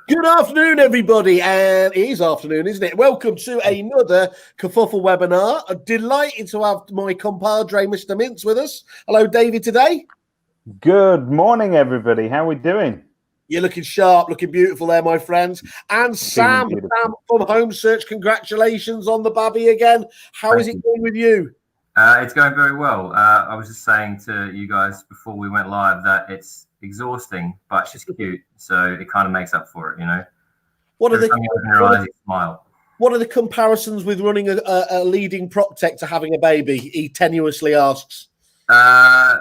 Good afternoon, everybody, and it is afternoon, isn't it? Welcome to another Kerfuffle webinar. I'm delighted to have my compadre, Mr. Mintz, with us. Hello, David, today. Good morning, everybody. How are we doing? You're looking sharp, looking beautiful there, my friends. And Sam from Homesearch, congratulations on the babby again. How is it going with you? It's going very well. I was just saying to you guys before we went live that it's exhausting, but she's cute, so it kind of makes up for it, you know. What are the smile? What are the comparisons with running a leading prop tech to having a baby? He tenuously asks.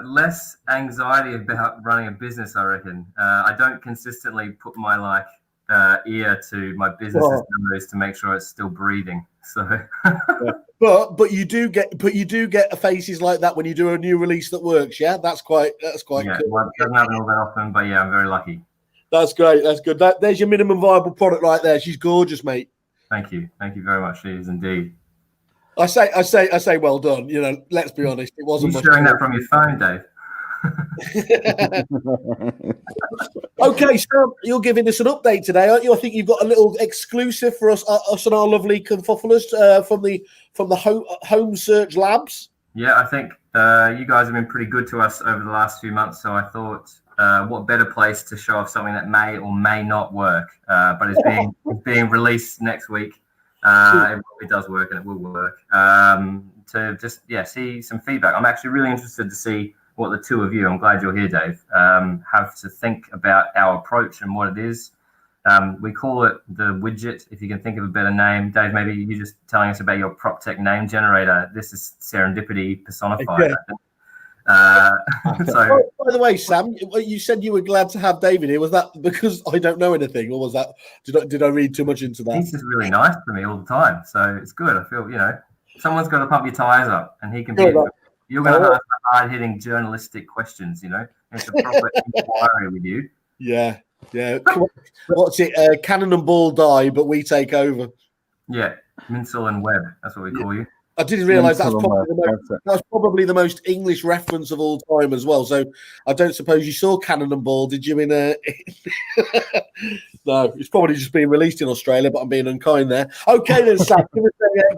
Less anxiety about running a business, I reckon. I don't consistently put my ear to my business's numbers to make sure it's still breathing. So, but you do get faces like that when you do a new release that works. Yeah, that's quite cool. Well, it doesn't happen all that often, but yeah, I'm very lucky. That's great. That's good. There's your minimum viable product right there. She's gorgeous, mate. Thank you very much. She is indeed. I say, well done. You know, let's be honest. It wasn't. You're showing that from your phone, Dave. Okay, so you're giving us an update today, aren't you? I think you've got a little exclusive for us and our lovely confufflers from the Homesearch labs. Yeah, I think you guys have been pretty good to us over the last few months. So I thought, what better place to show off something that may or may not work, but it's being released next week. It does work and it will work. To just see some feedback. I'm actually really interested to see what the two of you, I'm glad you're here, Dave, have to think about our approach and what it is. We call it the widget, if you can think of a better name. Dave, maybe you just telling us about your PropTech name generator. This is serendipity personified. Okay. I think. So, by the way, Sam, you said you were glad to have David here. Was that because I don't know anything, or was that did I read too much into that? He's just really nice to me all the time, so it's good. I feel someone's got to pump your tires up, and he can be. You're going to ask hard-hitting journalistic questions, It's a proper inquiry with you. Yeah. What's it? Cannon and ball die, but we take over. Yeah, Minsel and Webb. That's what we call you. I didn't realise that's probably the most English reference of all time as well. So I don't suppose you saw Cannon and Ball, did you? No, it's probably just being released in Australia, but I'm being unkind there. Okay then, Sam,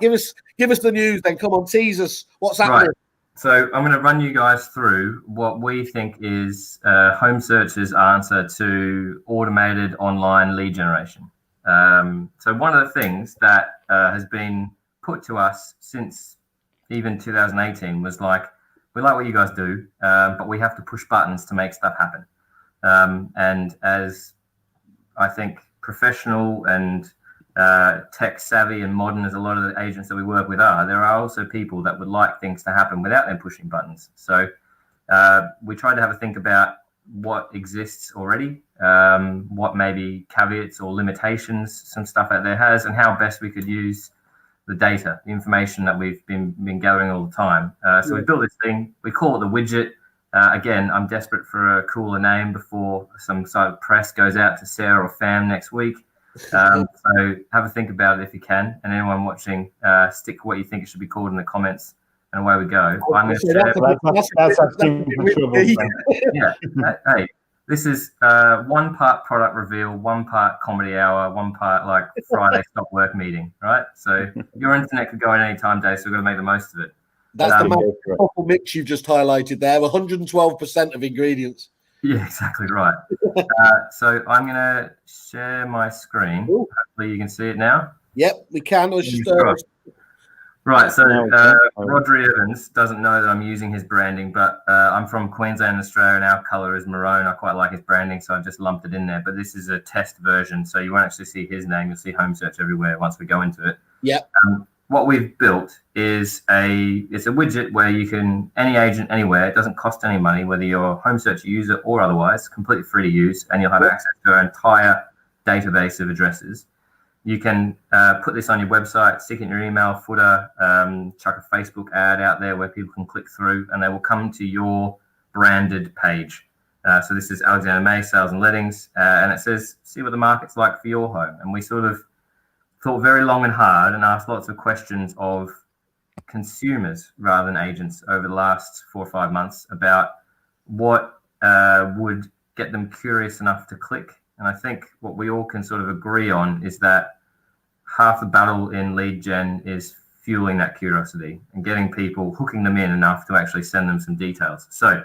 give us the news then. Come on, tease us. What's happening? Right. So I'm going to run you guys through what we think is Homesearch's answer to automated online lead generation. So one of the things that has been put to us since even 2018 was we like what you guys do, but we have to push buttons to make stuff happen. And as I think professional and tech savvy and modern as a lot of the agents that we work with are, there are also people that would like things to happen without them pushing buttons. So we tried to have a think about what exists already, what maybe caveats or limitations some stuff out there has, and how best we could use the data, the information that we've been gathering all the time. So we built this thing. We call it the widget. Again, I'm desperate for a cooler name before some sort of press goes out to Sarah or Fam next week. So have a think about it if you can. And anyone watching, stick what you think it should be called in the comments, and away we go. I'm going to share. Hey, this is 1 part product reveal, 1 part comedy hour, 1 part Friday stop work meeting, right? So your internet could go at any time, Dave, so we've got to make the most of it. That's the awful mix you've just highlighted there, 112% of ingredients. Yeah, exactly right. So I'm going to share my screen. Ooh. Hopefully you can see it now. Yep, we can. Right, so Rodri Evans doesn't know that I'm using his branding, but I'm from Queensland, Australia, and our colour is maroon. I quite like his branding, so I've just lumped it in there. But this is a test version, so you won't actually see his name. You'll see Homesearch everywhere once we go into it. Yeah. What we've built is it's a widget where you can, any agent anywhere, it doesn't cost any money, whether you're a Homesearch user or otherwise, completely free to use, and you'll have access to our entire database of addresses. You can put this on your website, stick it in your email footer, chuck a Facebook ad out there where people can click through, and they will come to your branded page. So this is Alexander May, Sales and Lettings, and it says, see what the market's like for your home. And we sort of thought very long and hard and asked lots of questions of consumers rather than agents over the last 4 or 5 months about what would get them curious enough to click And I think what we all can sort of agree on is that half the battle in lead gen is fueling that curiosity and getting people, hooking them in enough to actually send them some details. So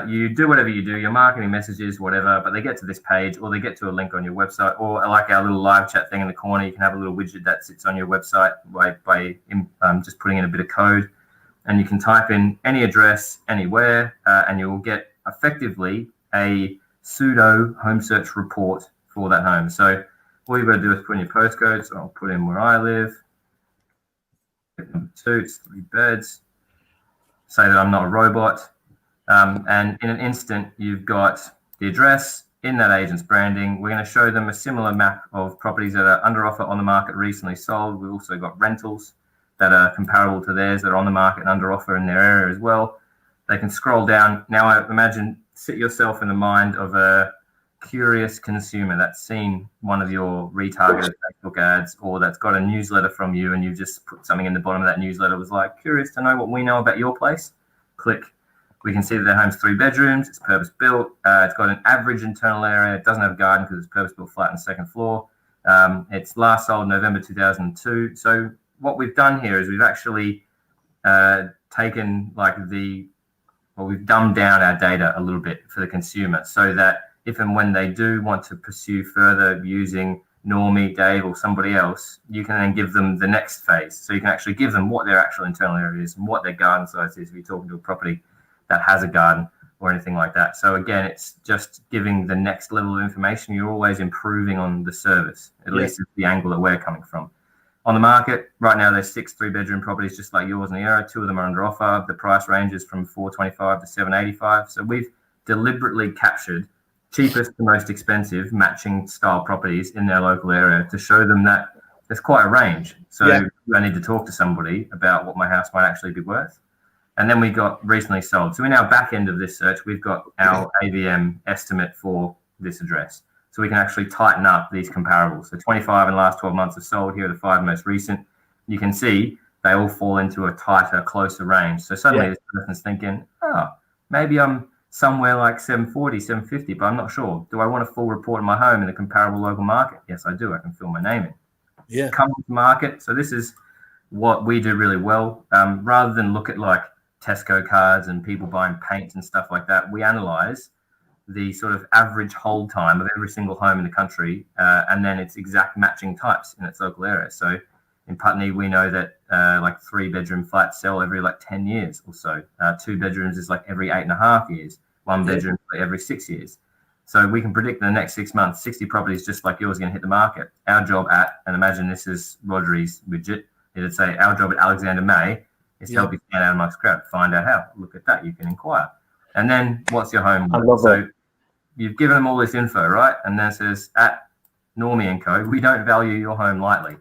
you do whatever you do, your marketing messages, whatever, but they get to this page or they get to a link on your website, or like our little live chat thing in the corner, you can have a little widget that sits on your website by just putting in a bit of code, and you can type in any address anywhere, and you will get effectively a pseudo home search report for that home. So all you've got to do is put in your postcode. So I'll put in where I live. Number 2, it's 3 beds. Say that I'm not a robot. And in an instant, you've got the address in that agent's branding. We're going to show them a similar map of properties that are under offer, on the market, recently sold. We've also got rentals that are comparable to theirs that are on the market and under offer in their area as well. They can scroll down. Now, I imagine, sit yourself in the mind of a curious consumer that's seen one of your retargeted Facebook ads, or that's got a newsletter from you and you've just put something in the bottom of that newsletter, was like, curious to know what we know about your place. Click. We can see that their home's 3 bedrooms. It's purpose built. It's got an average internal area. It doesn't have a garden because it's purpose built flat on the second floor. It's last sold November 2002. So what we've done here is we've actually taken we've dumbed down our data a little bit for the consumer, so that if and when they do want to pursue further using Normie, Dave, or somebody else, you can then give them the next phase. So you can actually give them what their actual internal area is and what their garden size is if you're talking to a property that has a garden or anything like that. So again, it's just giving the next level of information. You're always improving on the service, at least it's the angle that we're coming from. On the market right now, there's 6 3-bedroom properties just like yours in the area. 2 of them are under offer. The price ranges from $425 to $785. So we've deliberately captured cheapest to most expensive matching style properties in their local area to show them that there's quite a range. So I need to talk to somebody about what my house might actually be worth. And then we got recently sold. So in our back end of this search, we've got our AVM estimate for this address. So we can actually tighten up these comparables. So 25 in the last 12 months have sold. Here are the 5 most recent. You can see they all fall into a tighter, closer range. So suddenly this person's thinking, maybe I'm somewhere like 740, 750, but I'm not sure. Do I want a full report of my home in the comparable local market? Yes, I do. I can fill my name in. Yeah. Come to market. So this is what we do really well. Rather than look at like Tesco cards and people buying paint and stuff like that, we analyze the sort of average hold time of every single home in the country, and then its exact matching types in its local area. So in Putney, we know that like 3-bedroom flats sell every like 10 years or so. 2 bedrooms is like every 8.5 years. 1 bedroom every 6 years. So we can predict in the next 6 months, 60 properties just like yours are going to hit the market. Our job and imagine this is Rodri's widget, it'd say our job at Alexander May is to help you stand out amongst crowd, find out how. Look at that, you can inquire. And then what's your home worth? So you've given them all this info, right? And then it says at Normie & Co, we don't value your home lightly.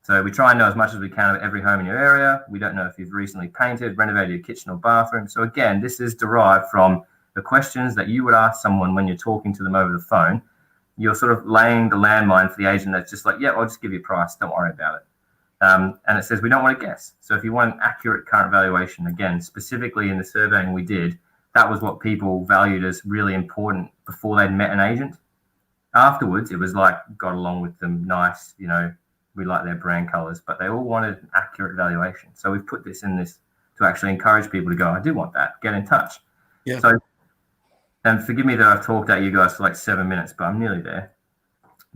So we try and know as much as we can of every home in your area. We don't know if you've recently painted, renovated your kitchen or bathroom. So again, this is derived from the questions that you would ask someone when you're talking to them over the phone. You're sort of laying the landmine for the agent that's just like, I'll just give you a price. Don't worry about it. And it says we don't want to guess. So if you want an accurate current valuation, again, specifically in the surveying we did, that was what people valued as really important before they'd met an agent. Afterwards, it was like, got along with them, nice, we like their brand colors, but they all wanted an accurate valuation. So we've put this in this to actually encourage people to go, I do want that, get in touch. Yeah. So, and forgive me that I've talked at you guys for like 7 minutes, but I'm nearly there.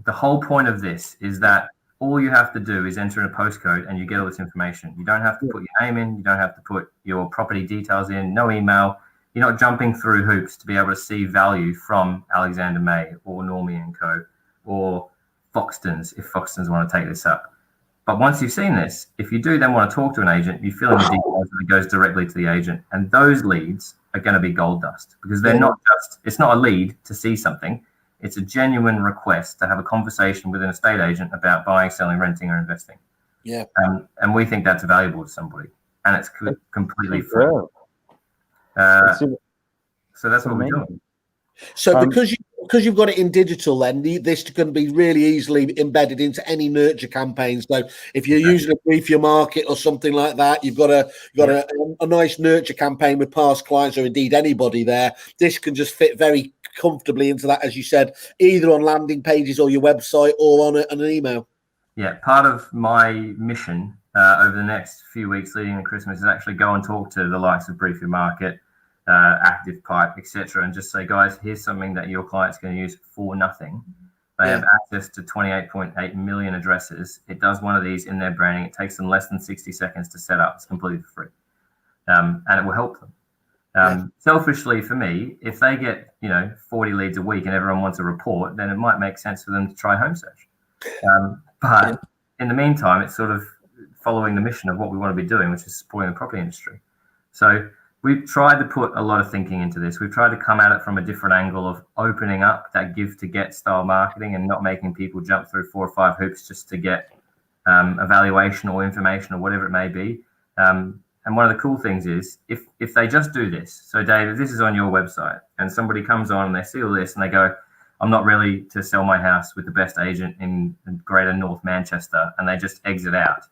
The whole point of this is that all you have to do is enter in a postcode and you get all this information. You don't have to put your name in. You don't have to put your property details in, no email. You're not jumping through hoops to be able to see value from Alexander May or Normie & Co. or Foxtons, if Foxtons want to take this up. But once you've seen this, if you do then want to talk to an agent, you fill in the details and it goes directly to the agent. And those leads are going to be gold dust because they're not just, it's not a lead to see something. It's a genuine request to have a conversation with an estate agent about buying, selling, renting, or investing. Yeah. And we think that's valuable to somebody. And it's completely free. So that's what we're doing. So because you've got it in digital, then this can be really easily embedded into any nurture campaign. So if you're using a brief your market or something like that, you've got a nice nurture campaign with past clients or indeed anybody there. This can just fit very comfortably into that, as you said, either on landing pages or your website or on an email. Yeah, part of my mission over the next few weeks leading to Christmas is actually go and talk to the likes of Brief Your Market, Active Pipe, etc., and just say, guys, here's something that your client's going to use for nothing. They have access to 28.8 million addresses. It does one of these in their branding. It takes them less than 60 seconds to set up. It's completely free, and it will help them. Selfishly for me, if they get 40 leads a week and everyone wants a report, then it might make sense for them to try Homesearch. But in the meantime, it's sort of following the mission of what we want to be doing, which is supporting the property industry. So we've tried to put a lot of thinking into this. We've tried to come at it from a different angle of opening up that give to get style marketing and not making people jump through 4 or 5 hoops just to get evaluation or information or whatever it may be. And one of the cool things is if they just do this. So Dave, if this is on your website and somebody comes on and they see all this and they go, I'm not ready to sell my house with the best agent in Greater North Manchester, and they just exit out,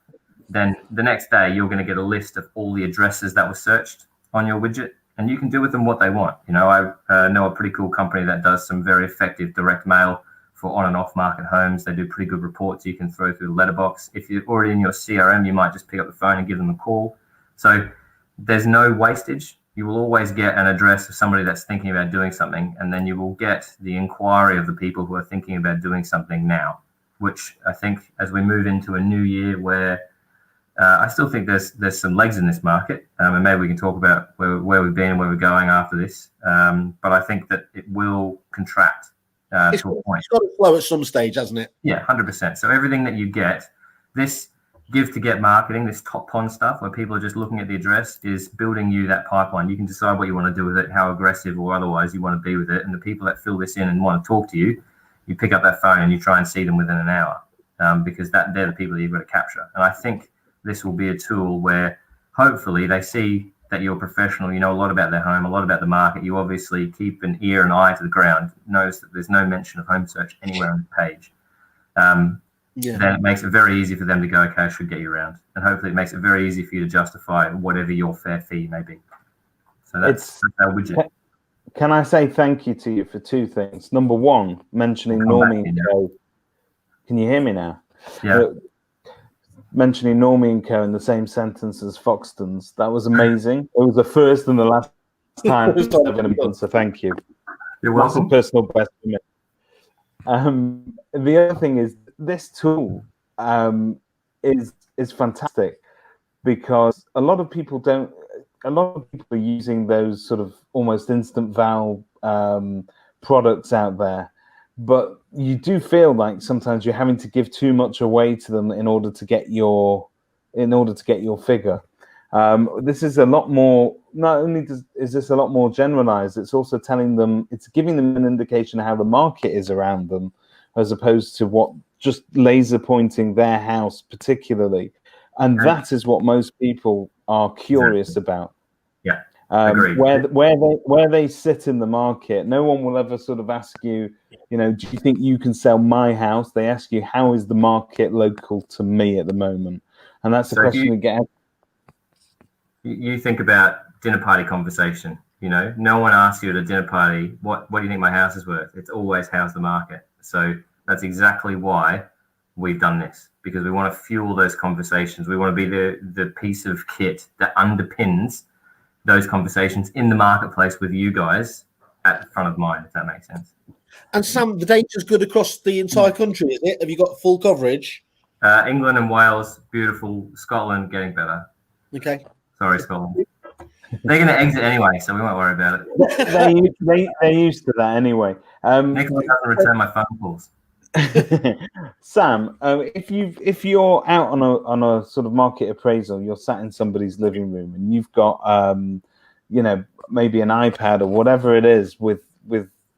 then the next day you're going to get a list of all the addresses that were searched on your widget, and you can do with them what they want. I know a pretty cool company that does some very effective direct mail for on and off market homes. They do pretty good reports you can throw through the letterbox. If you're already in your CRM, you might just pick up the phone and give them a call. So there's no wastage. You will always get an address of somebody that's thinking about doing something, and then you will get the inquiry of the people who are thinking about doing something now, which I think as we move into a new year where I still think there's some legs in this market, and maybe we can talk about where we've been and where we're going after this. But I think that it will contract to a point. It's got to flow at some stage, hasn't it? Yeah, 100%. So everything that you get, this give to get marketing, this top pond stuff where people are just looking at the address, is building you that pipeline. You can decide what you want to do with it, how aggressive or otherwise you want to be with it. And the people that fill this in and want to talk to you, you pick up that phone and you try and see them within an hour, because they're the people that you've got to capture. And I think this will be a tool where hopefully they see that you're a professional, you know a lot about their home, a lot about the market. You obviously keep an ear and eye to the ground. Notice that there's no mention of Homesearch anywhere on the page. Then it makes it very easy for them to go, okay, I should get you around. And hopefully it makes it very easy for you to justify whatever your fair fee may be. So that's our widget. Can I say thank you to you for 2 things? Number one, mentioning Normie and Co. Can you hear me now? Yeah. Mentioning Normie and Co. in the same sentence as Foxtons. That was amazing. It was the first and the last time it's ever going to be done, so thank you. You're welcome. That's a personal best for me. The other thing is, this tool is fantastic, because a lot of people are using those sort of almost instant val products out there, but you do feel like sometimes you're having to give too much away to them in order to get your figure. This is a lot more. Not only is this a lot more generalized, it's also it's giving them an indication of how the market is around them, as opposed to what just laser pointing their house particularly. And that is what most people are curious about. Yeah, agreed. Where they sit in the market. No one will ever sort of ask you, do you think you can sell my house? They ask you, how is the market local to me at the moment? And that's the question we get. You think about dinner party conversation. No one asks you at a dinner party, what do you think my house is worth? It's always, how's the market? So that's exactly why we've done this, because we want to fuel those conversations. We want to be the piece of kit that underpins those conversations in the marketplace with you guys at the front of mind, if that makes sense. And Sam, the data's good across the entire country, is it? Have you got full coverage? England and Wales, beautiful. Scotland, getting better. Okay. Sorry, Scotland. They're going to exit anyway, so we won't worry about it. They're used to that anyway. Nicholas doesn't return my phone calls. Sam, if you're out on a sort of market appraisal, you're sat in somebody's living room and you've got maybe an iPad or whatever it is with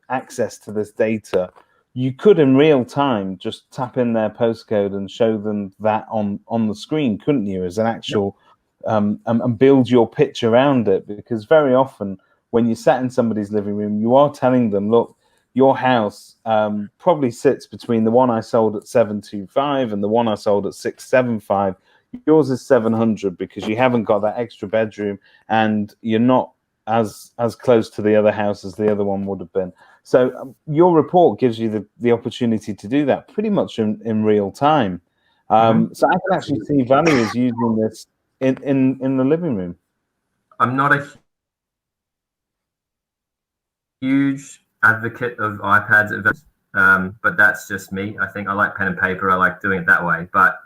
access to this data, you could in real time just tap in their postcode and show them that on the screen, couldn't you, as an actual and build your pitch around it? Because very often when you sat in somebody's living room, you are telling them, look, your house probably sits between the one I sold at 725 and the one I sold at 675. Yours is 700 because you haven't got that extra bedroom and you're not as close to the other house as the other one would have been. So your report gives you the opportunity to do that pretty much in real time. So I can actually see valuers using this in the living room. I'm not a huge advocate of iPads, but that's just me. I think I like pen and paper. I like doing it that way, but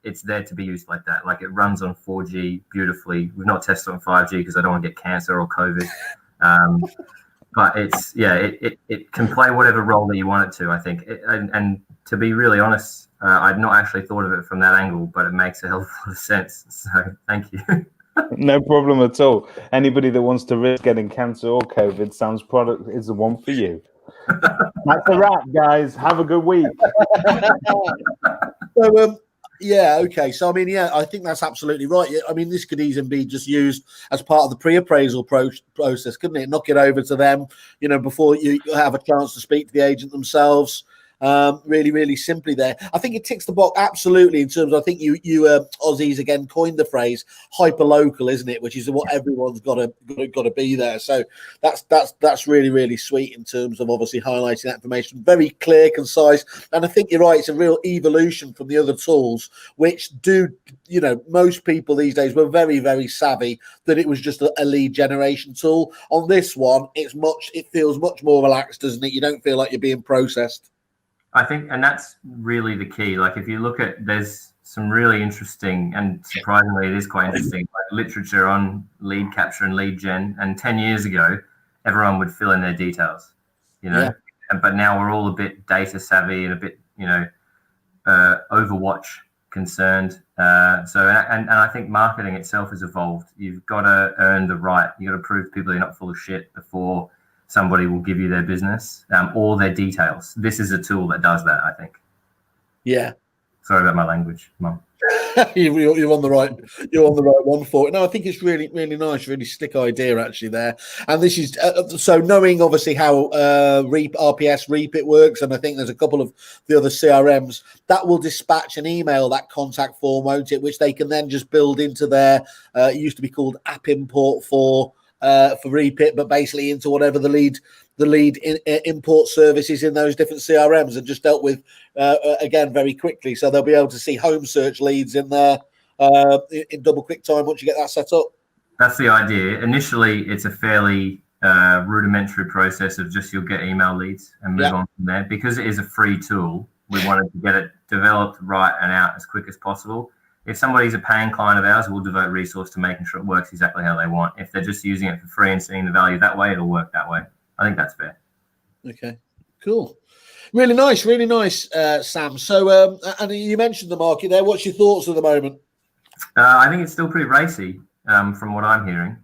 it's there to be used like that. Like, it runs on 4G beautifully. We've not tested on 5G because I don't want to get cancer or COVID. But it can play whatever role that you want it to, I think. And to be really honest, I'd not actually thought of it from that angle, but it makes a hell of a lot of sense. So thank you. No problem at all. Anybody that wants to risk getting cancer or COVID, Sam's product is the one for you. That's a wrap, guys. Have a good week. So, yeah, okay. So, I mean, yeah, I think that's absolutely right. I mean, this could easily be just used as part of the pre-appraisal process, couldn't it? Knock it over to them, before you have a chance to speak to the agent themselves. Really, really simply there. I think it ticks the box absolutely in terms of, I think you Aussies again coined the phrase hyper local, isn't it? Which is what everyone's got to be there. So that's really, really sweet in terms of obviously highlighting that information. Very clear, concise, and I think you're right. It's a real evolution from the other tools, which do, most people these days were very, very savvy that it was just a lead generation tool. On this one, it feels much more relaxed, doesn't it? You don't feel like you're being processed. I think, and that's really the key. Like, if you look at, there's some really interesting, and surprisingly, it is quite interesting, like literature on lead capture and lead gen. And 10 years ago, everyone would fill in their details, Yeah. But now we're all a bit data savvy and a bit, Overwatch concerned. And I think marketing itself has evolved. You've got to earn the right. You've got to prove people you're not full of shit before somebody will give you their business or their details. This is a tool that does that, I think. Yeah. Sorry about my language, Mum. You're on the right one for it. No, I think it's really, really nice, really slick idea actually there. And this is so knowing obviously how RPS Repeat works, and I think there's a couple of the other CRMs that will dispatch an email, that contact form, won't it, which they can then just build into their it used to be called app import for Repeat, but basically into whatever the lead import services in those different CRMs, and just dealt with again very quickly. So they'll be able to see Homesearch leads in there in double quick time once you get that set up. That's the idea. Initially, it's a fairly rudimentary process of just you'll get email leads and move on from there. Because it is a free tool, we wanted to get it developed right and out as quick as possible. If somebody's a paying client of ours, we'll devote resource to making sure it works exactly how they want. If they're just using it for free and seeing the value that way, it'll work that way. I think that's fair. Okay, cool. Really nice, Sam. So, and you mentioned the market there. What's your thoughts at the moment? I think it's still pretty racy from what I'm hearing.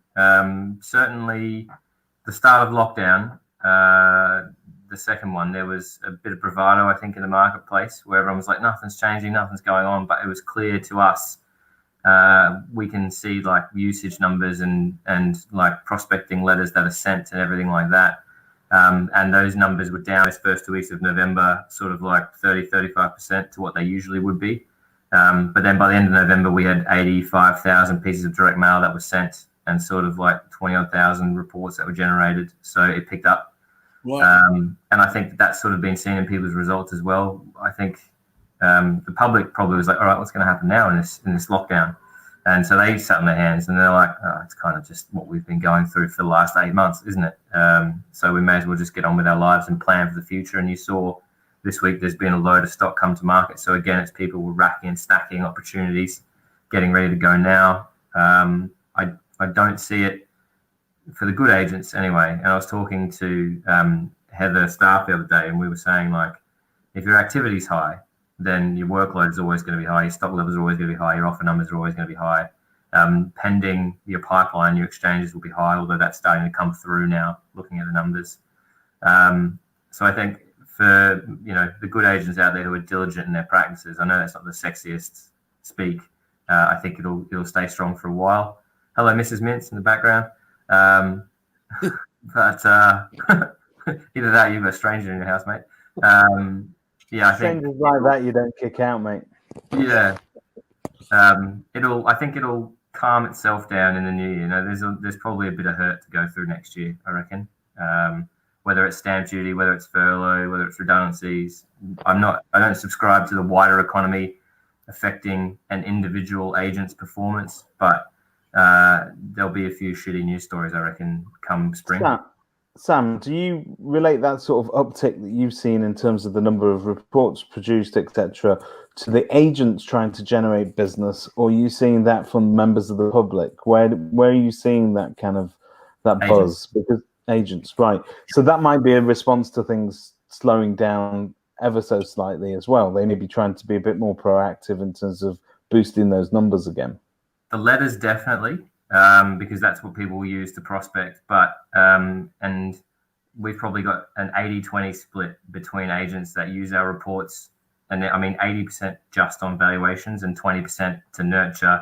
Certainly, the start of lockdown, the second one, there was a bit of bravado, I think, in the marketplace where everyone was like, nothing's changing, nothing's going on. But it was clear to us, we can see like usage numbers and like prospecting letters that are sent and everything like that. And those numbers were down those first 2 weeks of November, sort of like 35% to what they usually would be. But then by the end of November, we had 85,000 pieces of direct mail that was sent and sort of like 20,000 reports that were generated. So it picked up. Wow. And I think that's sort of been seen in people's results as well. I think the public probably was like, all right, what's going to happen now in this lockdown? And so they sat on their hands and they're like, oh, it's kind of just what we've been going through for the last 8 months, isn't it? So we may as well just get on with our lives and plan for the future. And you saw this week there's been a load of stock come to market. So again, it's people were racking and stacking opportunities, getting ready to go now. I don't see it for the good agents anyway. And I was talking to Heather Staff the other day, and we were saying, like, if your activity's high, then your workload is always going to be high, your stock levels are always going to be high, your offer numbers are always going to be high. Pending your pipeline, your exchanges will be high, although that's starting to come through now, looking at the numbers. So I think for the good agents out there who are diligent in their practices, I know that's not the sexiest speak. I think it'll stay strong for a while. Hello, Mrs. Mintz in the background. But either that, you've got a stranger in your house, mate. Yeah, I think strangers like that you don't kick out, mate. Yeah, I think it'll calm itself down in the new year. You know, there's probably a bit of hurt to go through next year, I reckon. Whether it's stamp duty, whether it's furlough, whether it's redundancies. I don't subscribe to the wider economy affecting an individual agent's performance, but there'll be a few shitty news stories, I reckon, come spring. Sam, do you relate that sort of uptick that you've seen in terms of the number of reports produced, etc., to the agents trying to generate business, or are you seeing that from members of the public? Where are you seeing that kind of buzz? Because agents, right? So that might be a response to things slowing down ever so slightly as well. They may be trying to be a bit more proactive in terms of boosting those numbers again. The letters definitely, because that's what people will use to prospect. But and we've probably got an 80-20 split between agents that use our reports, and I mean 80% just on valuations and 20% to nurture,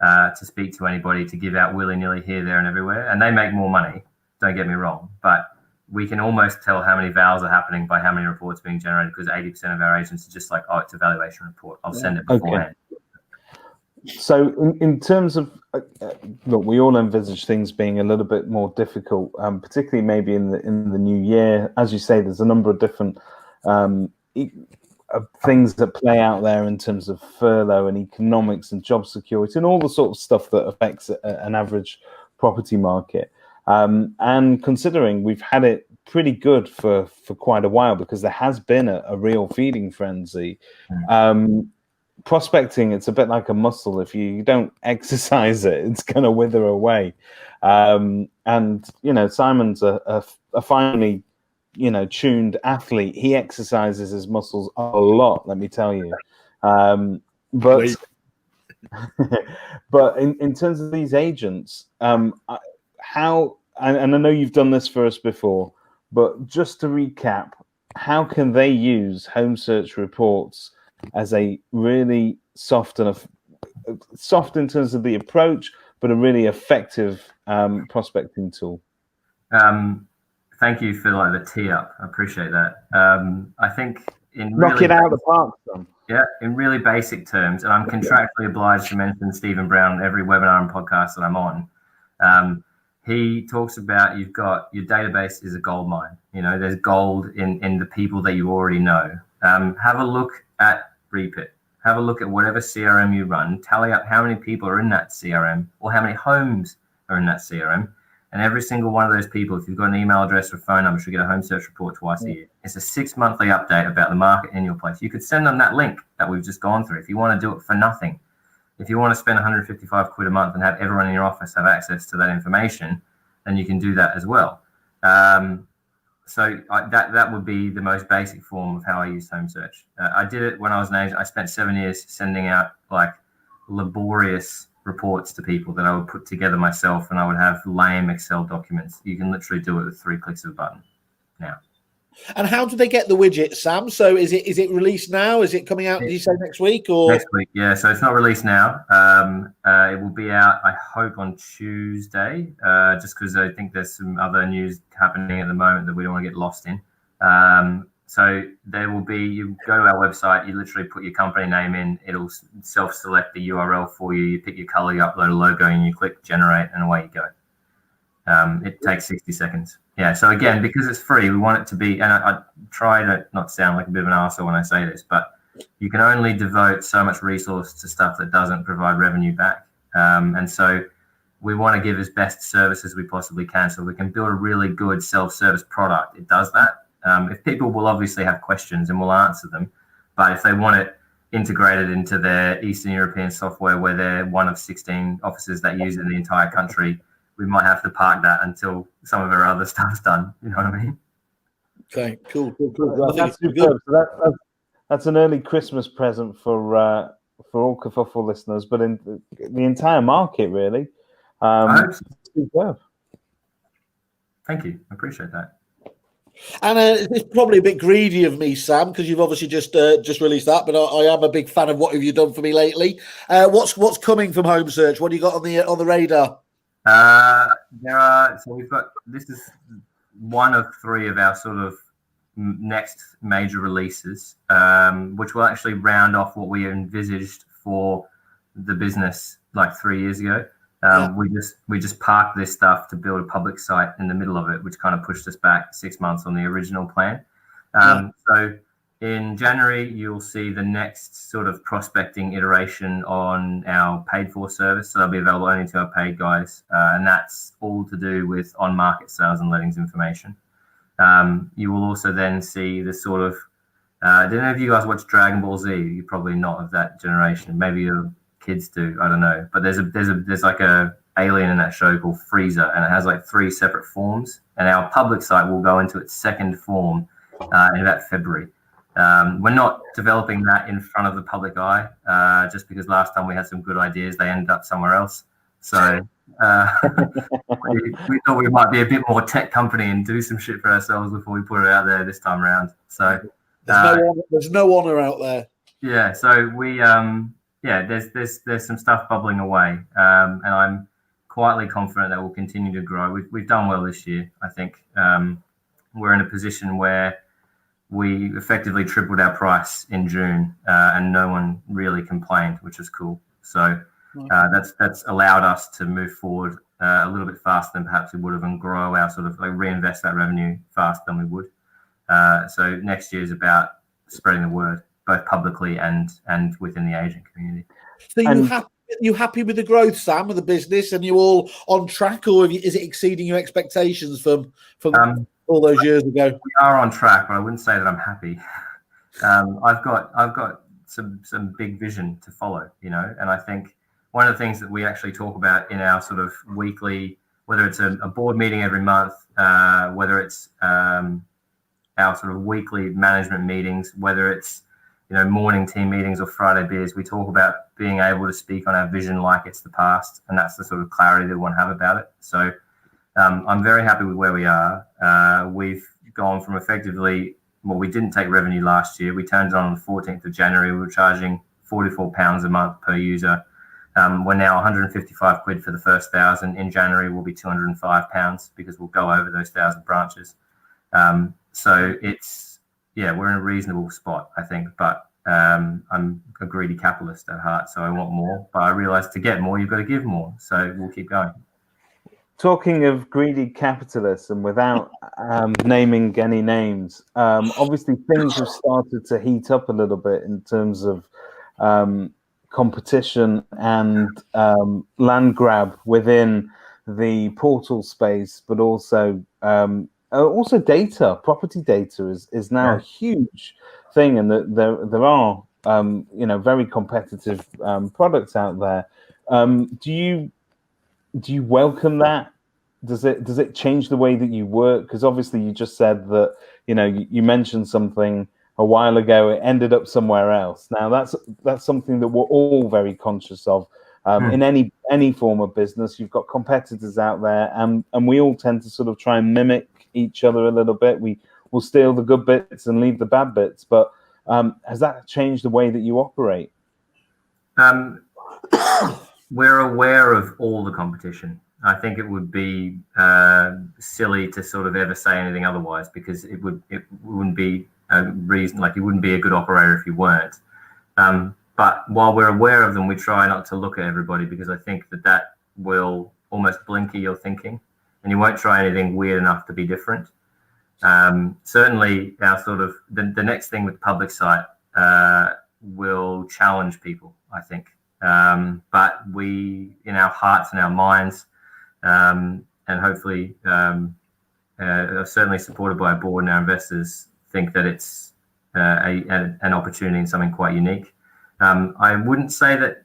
to speak to anybody, to give out willy-nilly here, there, and everywhere. And they make more money. Don't get me wrong, but we can almost tell how many vals are happening by how many reports being generated, because 80% of our agents are just like, oh, it's a valuation report. I'll send it beforehand. Okay. So in terms of, look, we all envisage things being a little bit more difficult, particularly maybe in the new year. As you say, there's a number of different things that play out there in terms of furlough and economics and job security and all the sort of stuff that affects an average property market. And considering we've had it pretty good for quite a while, because there has been a real feeding frenzy. Prospecting, it's a bit like a muscle. If you don't exercise it, it's going to wither away. And, you know, Simon's a finely, you know, tuned athlete. He exercises his muscles a lot, let me tell you. But in terms of these agents, how, and I know you've done this for us before, but just to recap, how can they use Homesearch reports as a really soft in terms of the approach, but a really effective prospecting tool? Thank you for the tee up. I appreciate that. I think knock it out of the park, son. Yeah, in really basic terms, and I'm contractually obliged to mention Stephen Brown every webinar and podcast that I'm on. He talks about, you've got your database is a gold mine. You know, there's gold in the people that you already know. Have a look at Repeat. Have a look at whatever CRM you run. Tally up how many people are in that CRM, or how many homes are in that CRM. And every single one of those people, if you've got an email address or phone number, should get a Homesearch report twice a year. It's a 6 monthly update about the market in your place. You could send them that link that we've just gone through if you want to do it for nothing. If you want to spend 155 quid a month and have everyone in your office have access to that information, then you can do that as well. So that would be the most basic form of how I use Homesearch. I did it when I was an agent. I spent 7 years sending out laborious reports to people that I would put together myself, and I would have lame Excel documents. You can literally do it with 3 clicks of a button now. And how do they get the widget, Sam? So is it released now? Is it coming out, did you say next week? Or next week, yeah. So it's not released now. It will be out, I hope, on Tuesday, just because I think there's some other news happening at the moment that we don't want to get lost in. So there will be, you go to our website, you literally put your company name in, it'll self-select the URL for you, you pick your color, you upload a logo, and you click generate, and away you go. It takes 60 seconds. Yeah, so again, because it's free, we want it to be, and I try to not sound like a bit of an arsehole when I say this, but you can only devote so much resource to stuff that doesn't provide revenue back. And so we want to give as best service as we possibly can, so we can build a really good self-service product. It does that. If people will obviously have questions, and we'll answer them, but if they want it integrated into their Eastern European software, where they're one of 16 offices that use it in the entire country, we might have to park that until some of our other stuff's done. You know what I mean? Okay, cool. That's superb. So that's an early Christmas present for all Kerfuffle listeners, but in the entire market, really. Superb. Thank you. I appreciate that. And it's probably a bit greedy of me, Sam, because you've obviously just released that. But I am a big fan of what have you done for me lately. What's coming from Homesearch? What do you got on the radar? This is one of 3 of our sort of next major releases, which will actually round off what we envisaged for the business like 3 years ago. Yeah. We just parked this stuff to build a public site in the middle of it, which kind of pushed us back 6 months on the original plan. So in January, you'll see the next sort of prospecting iteration on our paid for service. So that'll be available only to our paid guys. And that's all to do with on-market sales and lettings information. You will also then see the sort of, I don't know if you guys watch Dragon Ball Z. You're probably not of that generation. Maybe your kids do. I don't know. But there's like a alien in that show called Frieza, and it has like 3 separate forms. And our public site will go into its second form in about February. We're not developing that in front of the public eye, just because last time we had some good ideas, they ended up somewhere else. So we thought we might be a bit more tech company and do some shit for ourselves before we put it out there this time around. So there's no honor out there. Yeah. So we there's some stuff bubbling away, and I'm quietly confident that we'll continue to grow. We've done well this year. I think we're in a position where we effectively tripled our price in June, and no one really complained, which is cool. So that's allowed us to move forward a little bit faster than perhaps we would have, and grow our sort of like reinvest that revenue faster than we would. So next year is about spreading the word, both publicly and within the agent community. So you happy with the growth, Sam, of the business, and you all on track, or is it exceeding your expectations from all those years ago? We are on track, but I wouldn't say that I'm happy. I've got some big vision to follow, and I think one of the things that we actually talk about in our sort of weekly, whether it's a board meeting every month, whether it's our sort of weekly management meetings, whether it's morning team meetings or Friday beers, we talk about being able to speak on our vision like it's the past, and that's the sort of clarity that we want to have about it. So I'm very happy with where we are. We've gone from effectively, we didn't take revenue last year. We turned it on the 14th of January. We were charging £44 a month per user. We're now 155 quid for the first 1,000. In January, will be £205 because we'll go over those 1,000 branches. So we're in a reasonable spot, I think, but I'm a greedy capitalist at heart, so I want more. But I realize to get more, you've got to give more. So we'll keep going. Talking of greedy capitalists, and without naming any names, obviously things have started to heat up a little bit in terms of competition and land grab within the portal space, but also data. Property data is now a huge thing, and there are very competitive products out there. Do you welcome that? Does it change the way that you work? Because obviously you just said that you mentioned something a while ago, it ended up somewhere else. Now that's something that we're all very conscious of. In any form of business, you've got competitors out there, and we all tend to sort of try and mimic each other a little bit. We will steal the good bits and leave the bad bits. But has that changed the way that you operate? We're aware of all the competition. I think it would be silly to sort of ever say anything otherwise, because it wouldn't be a reason, like you wouldn't be a good operator if you weren't. But while we're aware of them, we try not to look at everybody, because I think that will almost blinker your thinking, and you won't try anything weird enough to be different. Certainly, our sort of the next thing with public site will challenge people, I think. But we, in our hearts and our minds, and hopefully certainly supported by our board and our investors, think that it's an opportunity and something quite unique. I wouldn't say that,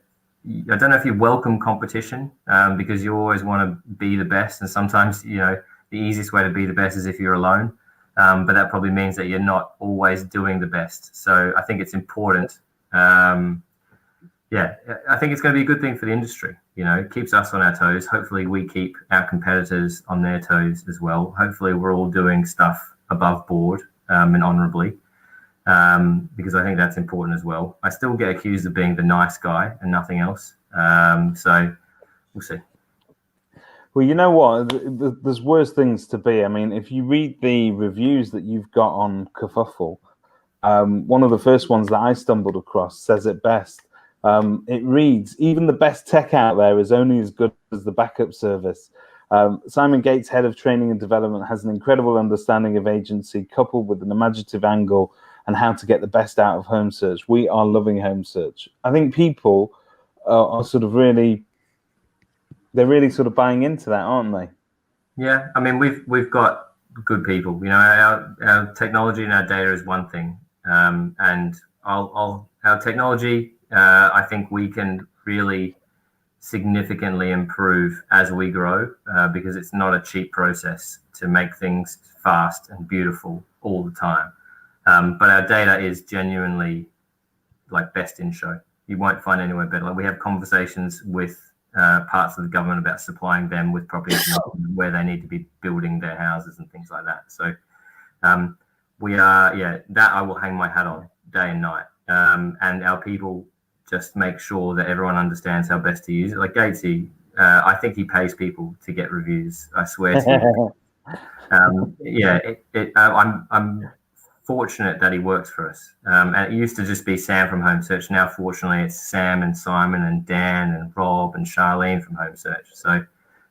I don't know if you welcome competition, because you always want to be the best, and sometimes the easiest way to be the best is if you're alone, but that probably means that you're not always doing the best. So I think it's important. I think it's going to be a good thing for the industry. It keeps us on our toes. Hopefully we keep our competitors on their toes as well. Hopefully we're all doing stuff above board and honorably, because I think that's important as well. I still get accused of being the nice guy and nothing else. So we'll see. Well, you know what? There's worse things to be. I mean, if you read the reviews that you've got on Kerfuffle, one of the first ones that I stumbled across says it best. It reads, even the best tech out there is only as good as the backup service. Simon Gates, head of training and development, has an incredible understanding of agency coupled with an imaginative angle and how to get the best out of Homesearch. We are loving Homesearch. I think people are sort of really sort of buying into that, aren't they? Yeah, I mean, we've got good people. You know, our technology and our data is one thing, and our technology, I think we can really significantly improve as we grow, because it's not a cheap process to make things fast and beautiful all the time. But our data is genuinely like best in show. You won't find anywhere better. Like, we have conversations with parts of the government about supplying them with property information where they need to be building their houses and things like that. So we are, that I will hang my hat on day and night. And our people just make sure that everyone understands how best to use it. Like Gatesy, I think he pays people to get reviews. I swear to you. I'm fortunate that he works for us. And it used to just be Sam from Homesearch. Now, fortunately, it's Sam and Simon and Dan and Rob and Charlene from Homesearch. So,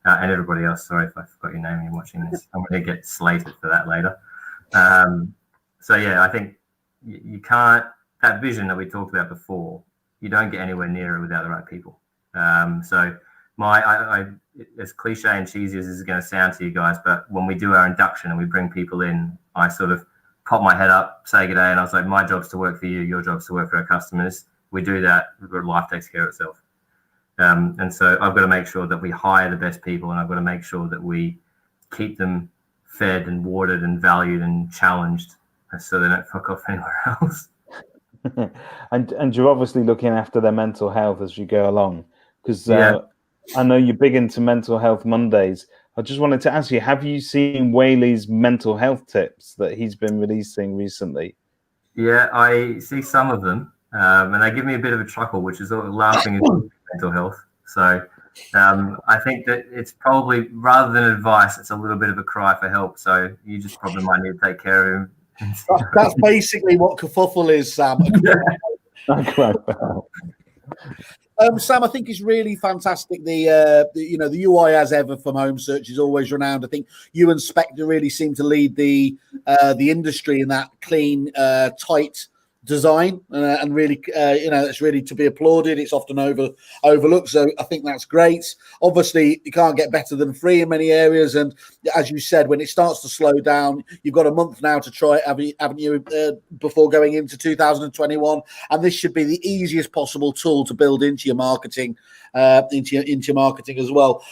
and everybody else. Sorry if I forgot your name and you're watching this. I'm going to get slated for that later. So yeah, I think you can't, that vision that we talked about before, you don't get anywhere near it without the right people. So as cliche and cheesy as this is going to sound to you guys, but when we do our induction and we bring people in, I sort of pop my head up, say good day, and I was like, my job's to work for you, your job's to work for our customers. We do that, life takes care of itself. And so I've got to make sure that we hire the best people, and I've got to make sure that we keep them fed and watered and valued and challenged so they don't fuck off anywhere else. And you're obviously looking after their mental health as you go along, because I know you're big into Mental Health Mondays. I just wanted to ask you, have you seen Whaley's mental health tips that he's been releasing recently? Yeah, I see some of them, and they give me a bit of a chuckle, which is laughing at mental health. So I think that it's probably, rather than advice, it's a little bit of a cry for help. So you just probably might need to take care of him. That's basically what Kerfuffle is, Sam. Sam, I think it's really fantastic. The UI as ever from Homesearch is always renowned. I think you and Spectre really seem to lead the industry in that clean, tight design, and really, it's really to be applauded. It's often overlooked, so I think that's great. Obviously, you can't get better than free in many areas, and as you said, when it starts to slow down, you've got a month now to try it, haven't you, before going into 2021, and this should be the easiest possible tool to build into your marketing, into marketing as well.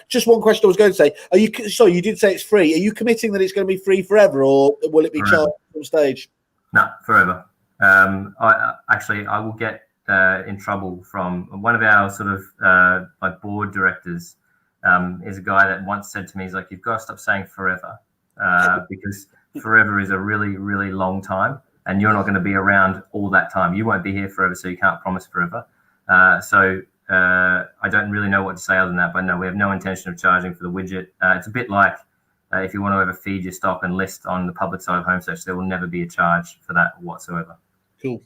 Just one question I was going to say: you did say it's free. Are you committing that it's going to be free forever, or will it be charged at some stage? No, forever. I will get in trouble from one of our sort of like board directors. Is a guy that once said to me, he's like, you've got to stop saying forever, because forever is a really, really long time, and you're not going to be around all that time. You won't be here forever, so you can't promise forever. So I don't really know what to say other than that, but no, we have no intention of charging for the widget. It's a bit like if you want to ever feed your stock and list on the public side of Homesearch, there will never be a charge for that whatsoever. Cool.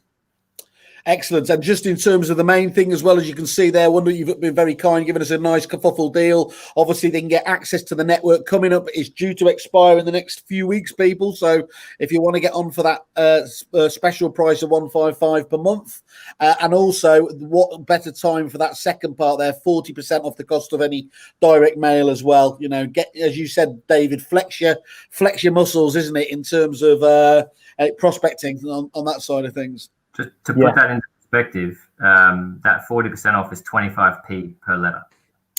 Excellent. And just in terms of the main thing, as well, as you can see there, Wonder, you've been very kind, giving us a nice Kerfuffle deal. Obviously, they can get access to the network coming up. It's due to expire in the next few weeks, people. So if you want to get on for that special price of $155 per month, and also what better time for that second part there, 40% off the cost of any direct mail as well. You know, get, as you said, David, flex your muscles, isn't it, in terms of prospecting on that side of things. Just to put that into perspective, that 40% off is 25p per letter.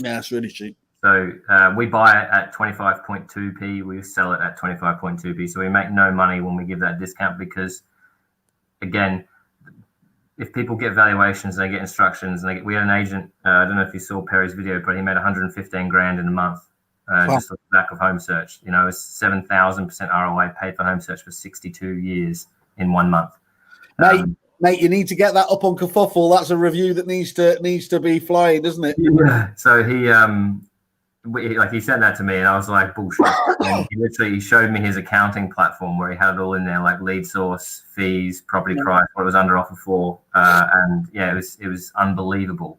Yeah, that's really cheap. So we buy it at 25.2p. We sell it at 25.2p. So we make no money when we give that discount, because, again, if people get valuations and they get instructions, and we had an agent, I don't know if you saw Perry's video, but he made 115 grand in a month just on the back of Homesearch. You know, it was 7,000% ROI, paid for Homesearch for 62 years in 1 month. Mate, you need to get that up on Kerfuffle. That's a review that needs to be flying, doesn't it? Yeah. So he, he sent that to me, and I was like, bullshit. And he showed me his accounting platform where he had it all in there, like lead source, fees, property price, what it was under offer for, and yeah, it was unbelievable.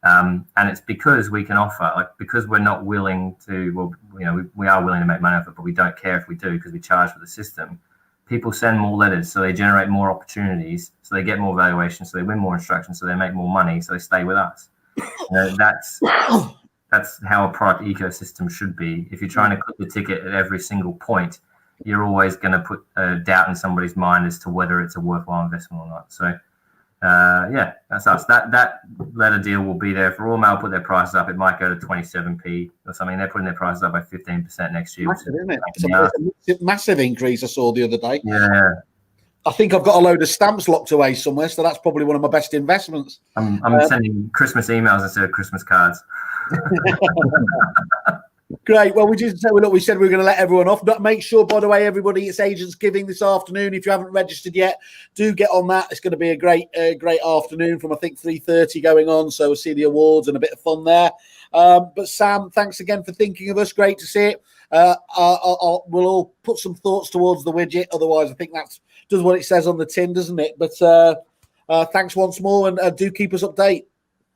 And it's because we can offer, like, because we're not willing to, well, you know, we are willing to make money off it, but we don't care if we do because we charge for the system. People send more letters, so they generate more opportunities, so they get more valuations, so they win more instructions, so they make more money, so they stay with us. That's how a product ecosystem should be. If you're trying to click the ticket at every single point, you're always going to put a doubt in somebody's mind as to whether it's a worthwhile investment or not. So, yeah, that's us. That letter deal will be there for all. Mail put their prices up. It might go to 27p or something. They're putting their prices up by 15% next year. Massive, isn't it? It's a massive increase I saw the other day. Yeah. I think I've got a load of stamps locked away somewhere, so that's probably one of my best investments. I'm sending Christmas emails instead of Christmas cards. Great. Well, we said we were going to let everyone off. But make sure, by the way, everybody, it's Agents Giving this afternoon. If you haven't registered yet, do get on that. It's going to be a great afternoon from, I think, 3:30 going on. So we'll see the awards and a bit of fun there. But Sam, thanks again for thinking of us. Great to see it. We'll all put some thoughts towards the widget. Otherwise, I think that does what it says on the tin, doesn't it? But thanks once more, and do keep us updated.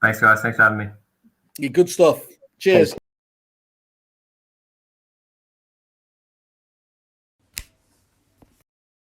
Thanks, guys. Thanks for having me. Good stuff. Cheers.